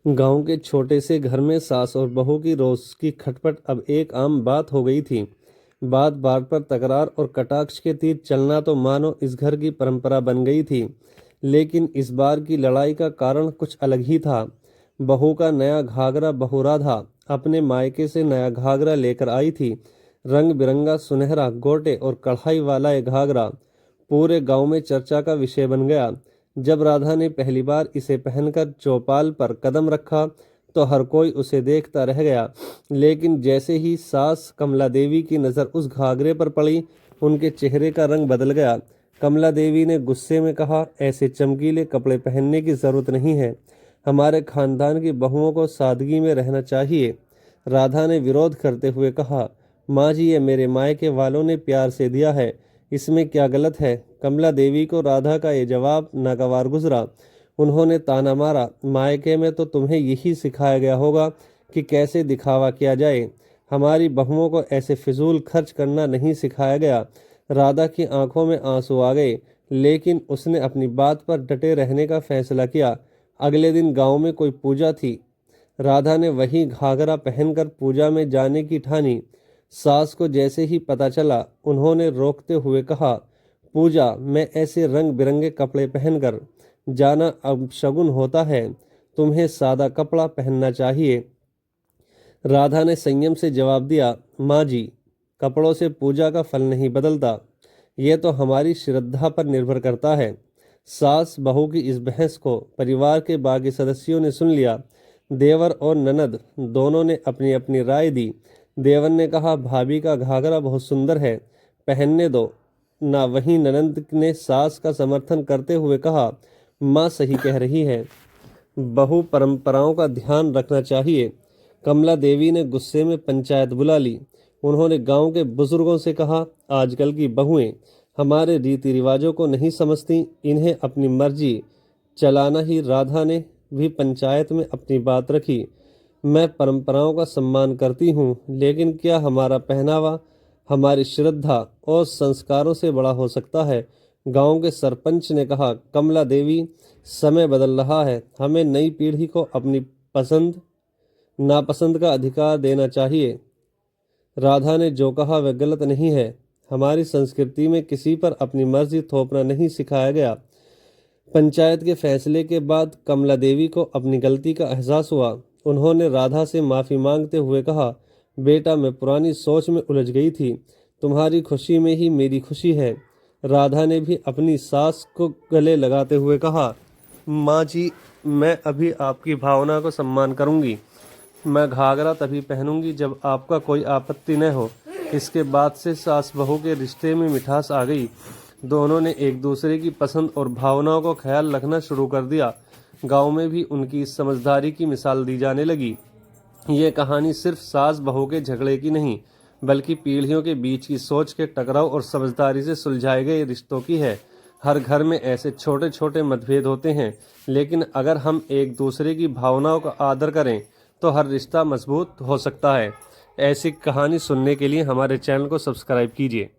गांव के छोटे से घर में सास और बहू की रोज की खटपट अब एक आम बात हो गई थी। बात बात पर तकरार और कटाक्ष के तीर चलना तो मानो इस घर की परंपरा बन गई थी। लेकिन इस बार की लड़ाई का कारण कुछ अलग ही था। बहू का नया घाघरा बहू राधा अपने मायके से नया घाघरा लेकर आई थी। रंग बिरंगा सुनहरा गोटे और कढ़ाई वाला ये घाघरा पूरे गांव में चर्चा का विषय बन गया। जब राधा ने पहली बार इसे पहनकर चौपाल पर कदम रखा तो हर कोई उसे देखता रह गया। लेकिन जैसे ही सास कमला देवी की नज़र उस घाघरे पर पड़ी, उनके चेहरे का रंग बदल गया। कमला देवी ने गुस्से में कहा, ऐसे चमकीले कपड़े पहनने की जरूरत नहीं है। हमारे खानदान की बहुओं को सादगी में रहना चाहिए। राधा ने विरोध करते हुए कहा, माँ जी, ये मेरे मायके वालों ने प्यार से दिया है, इसमें क्या गलत है। कमला देवी को राधा का ये जवाब नागवार गुजरा। उन्होंने ताना मारा, मायके में तो तुम्हें यही सिखाया गया होगा कि कैसे दिखावा किया जाए। हमारी बहुओं को ऐसे फिजूल खर्च करना नहीं सिखाया गया। राधा की आंखों में आंसू आ गए, लेकिन उसने अपनी बात पर डटे रहने का फैसला किया। अगले दिन गांव में कोई पूजा थी। राधा ने वही घाघरा पहनकर पूजा में जाने की ठानी। सास को जैसे ही पता चला, उन्होंने रोकते हुए कहा, पूजा में ऐसे रंग बिरंगे कपड़े पहनकर जाना अपशगुन होता है। तुम्हें सादा कपड़ा पहनना चाहिए। राधा ने संयम से जवाब दिया, माँ जी, कपड़ों से पूजा का फल नहीं बदलता। ये तो हमारी श्रद्धा पर निर्भर करता है। सास बहू की इस बहस को परिवार के बाकी सदस्यों ने सुन लिया। देवर और ननद दोनों ने अपनी अपनी राय दी। देवर ने कहा, भाभी का घाघरा बहुत सुंदर है, पहनने दो ना। वहीं ननद ने सास का समर्थन करते हुए कहा, माँ सही कह रही है, बहु परंपराओं का ध्यान रखना चाहिए। कमला देवी ने गुस्से में पंचायत बुला ली। उन्होंने गांव के बुजुर्गों से कहा, आजकल की बहुएं हमारे रीति रिवाजों को नहीं समझती, इन्हें अपनी मर्जी चलाना ही। राधा ने भी पंचायत में अपनी बात रखी, मैं परंपराओं का सम्मान करती हूँ, लेकिन क्या हमारा पहनावा हमारी श्रद्धा और संस्कारों से बड़ा हो सकता है। गांव के सरपंच ने कहा, कमला देवी, समय बदल रहा है, हमें नई पीढ़ी को अपनी पसंद नापसंद का अधिकार देना चाहिए। राधा ने जो कहा वह गलत नहीं है। हमारी संस्कृति में किसी पर अपनी मर्जी थोपना नहीं सिखाया गया। पंचायत के फैसले के बाद कमला देवी को अपनी गलती का एहसास हुआ। उन्होंने राधा से माफ़ी मांगते हुए कहा, बेटा, मैं पुरानी सोच में उलझ गई थी, तुम्हारी खुशी में ही मेरी खुशी है। राधा ने भी अपनी सास को गले लगाते हुए कहा, माँ जी, मैं अभी आपकी भावना को सम्मान करूँगी। मैं घाघरा तभी पहनूंगी जब आपका कोई आपत्ति न हो। इसके बाद से सास बहू के रिश्ते में मिठास आ गई। दोनों ने एक दूसरे की पसंद और भावनाओं को ख्याल रखना शुरू कर दिया। गांव में भी उनकी इस समझदारी की मिसाल दी जाने लगी। ये कहानी सिर्फ सास बहू के झगड़े की नहीं, बल्कि पीढ़ियों के बीच की सोच के टकराव और समझदारी से सुलझाए गए रिश्तों की है। हर घर में ऐसे छोटे छोटे मतभेद होते हैं, लेकिन अगर हम एक दूसरे की भावनाओं का आदर करें तो हर रिश्ता मजबूत हो सकता है। ऐसी कहानी सुनने के लिए हमारे चैनल को सब्सक्राइब कीजिए।